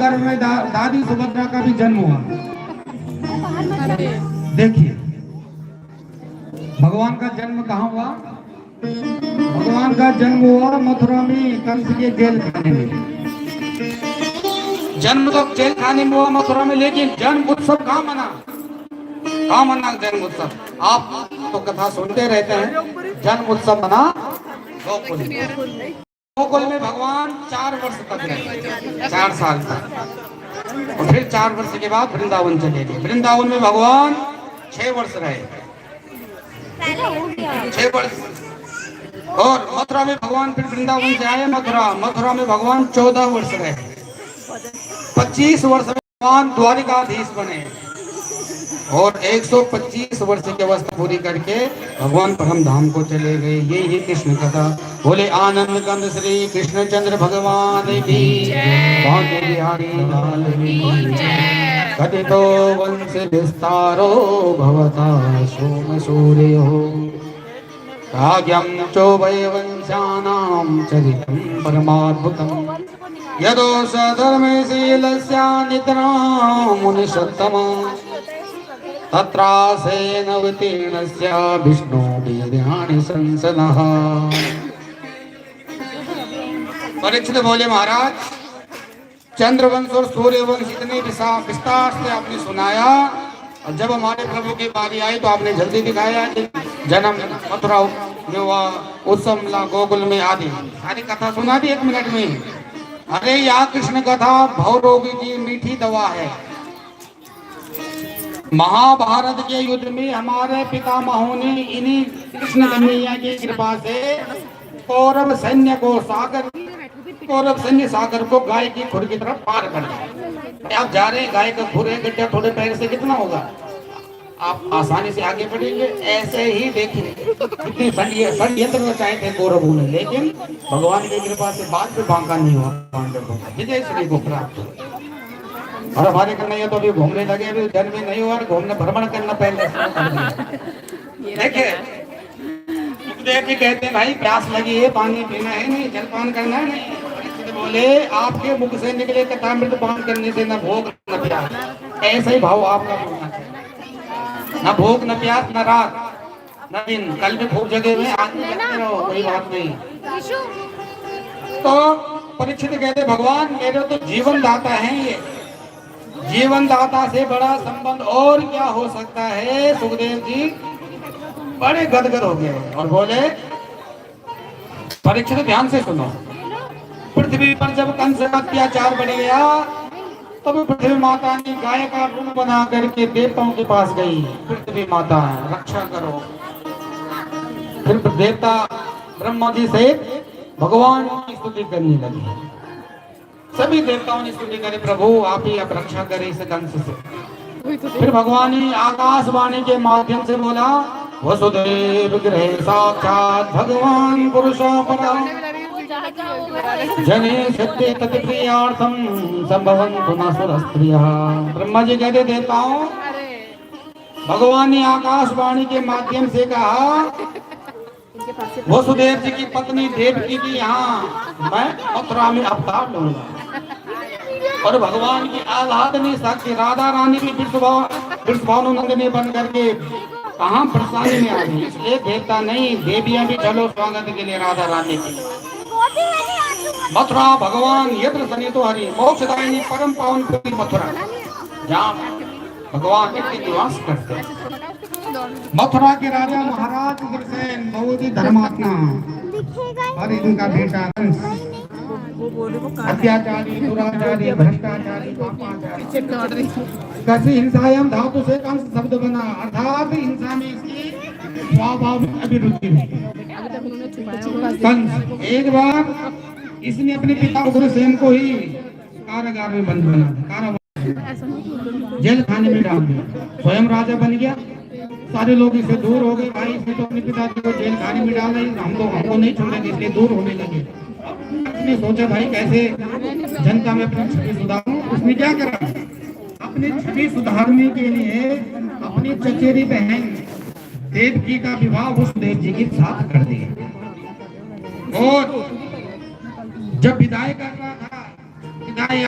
गर्भ में दादी सुभद्रा का भी जन्म हुआ। देखिए भगवान का जन्म कहाँ हुआ? भगवान का जन्म हुआ मथुरा में, कंस के जेल खाने में। जन्म तो जेल खाने में हुआ मथुरा में, लेकिन जन्म उत्सव कहाँ मना? कहाँ मना जन्म उत्सव? आप तो कथा सुनते रहते हैं। जन्म उत्सव मना गोकुल। गोकुल में भगवान 4 वर्ष तक रहे, 4 साल तक, और फिर 4 वर्ष के बाद वृंदावन चले गए। वृंदावन में भगवान 6 वर्ष रहे, 6 वर्ष। और मथुरा में भगवान फिर वृंदावन से आए मथुरा में भगवान 14 वर्ष रहे। 25 वर्ष में भगवान द्वारिकाधीश बने, और 125 वर्ष की अवस्था पूरी करके भगवान परम धाम को चले गए। ये ही कृष्ण कथा। बोले आनंद कंद श्री कृष्ण चंद्र भगवान की जय, बिहारी लाल की जय। कथितो वंश विस्तारो भवता सोम सूर्यो, काव्यं चोभय वंशानां चरितं परमाद्भुतम्, यदो सधर्मशीलस्य नितरां मुनिषत्तमा, तत्रासेनवतीर्णस्य विष्णु वीर्याणि संसनः। परीक्षित बोले महाराज, चंद्रवंश और सूर्यवंश इतने विस्तार से आपने सुनाया, और जब हमारे प्रभु की बारी आई तो आपने जल्दी दिखाया कि जन्म मथुरा में हुआ, उत्सव मिला गोकुल में, आदि सारी कथा सुना दी 1 मिनट में। अरे यह कृष्ण कथा भवरोगी की मीठी दवा है। महाभारत के युद्ध में हमारे पितामहों ने इन्हीं कृष्ण कन्हैया की कृपा से कौरव सैन्य सागर को गाय की खुर की तरफ पार कर दिया। आप जा रहे हैं, गाय का खुर है, गड्ढा थोड़े पैर से कितना होगा, आप आसानी से आगे बढ़ेंगे। ऐसे ही देखिए कितनी षड्यंत्र रचाए थे कौरवों ने, लेकिन भगवान की कृपा से बाद में बांका नहीं हुआ, पांडवों का विजय श्री को प्राप्त हुआ। और हमारे कन्हैया तो अभी घूमने लगे, अभी जन्म में नहीं हुआ, घूमने भ्रमण करना पहले देखिए। सुखदेव जी कहते हैं भाई प्यास लगी है, पानी पीना है, नहीं जलपान करना है नहीं। बोले आपके मुख से निकले कथामृत पान करने से न भोग न प्यास। ऐसा ही भाव आपका बोलना चाहिए, न भोग न प्यास न रात न दिन। कल भी खूब जगह में आज करते रहो, कोई बात नहीं। तो परीक्षित कहते भगवान मेरे तो जीवन दाता है, ये जीवन दाता से बड़ा संबंध और क्या हो सकता है। सुखदेव जी बड़े गदगद हो गए और बोले परीक्षित ध्यान से सुनो। पृथ्वी पर जब कंस का अत्याचार बढ़ गया, तब पृथ्वी माता ने गाय का रूप बना करके देवताओं के पास गई, पृथ्वी माता रक्षा करो। फिर देवता ब्रह्मा जी से भगवान की स्तुति करने लगे। सभी देवताओं ने स्तुति करे, प्रभु आप ही अब रक्षा करें इस कंस से। फिर भगवान ने आकाशवाणी के माध्यम से बोला, वसुदेव गृहे साक्षात भगवान पुरुषो परम, जने सत्य तत्प्रियार्थम संभवन्तु नसुर स्त्रियः। ब्रह्मा जी कहते देवताओं, भगवान ने आकाशवाणी के माध्यम से कहा वसुदेव जी की पत्नी देवकी की यहाँ मैं मथुरा में अवतार लूंगा। और भगवान की आह्लादनी साक्षी राधा रानी की वृषभानुनंदिनी बन करके कहाँ प्रसादी में आ गई। इसलिए देवता नहीं देवियां भी चलो स्वागत के लिए राधा रानी की। मथुरा भगवान यत्र सन्निहितो हरि मोक्षदायिनी परम पावन पुरी मथुरा, जहाँ भगवान नित्य निवास करते हैं। मथुरा के राजा महाराज उग्रसेन बहुत ही धर्मात्मा, और इनका बेटा कंस अत्याचारी, दुराचारी, भ्रष्टाचारी, पापाचारी। कैसी हिंसायाम धातु से कंस शब्द बना, अर्थात हिंसा में इसकी स्वाभाविक अभिरुचि है। कंस एक बार इसने अपने पिता उग्रसेन को ही कारागार में बंद बना दिया, जेल खाने में डाल दिया। स्वयं राजा बन गया, सारे लोग इससे दूर हो गए। भाई इसने तो अपने पिताजी को जेल खाने में डाला, हमको नहीं छोड़ेंगे, इसलिए दूर होने लगे। उसने सोचा भाई कैसे जनता में अपनी छवि सुधारूं। उसने क्या करा, अपनी छवि सुधारने के लिए अपनी चचेरी बहन देवकी का विवाह वसुदेव जी के साथ कर दिया। और जब विदाई कर रहा था, विदाई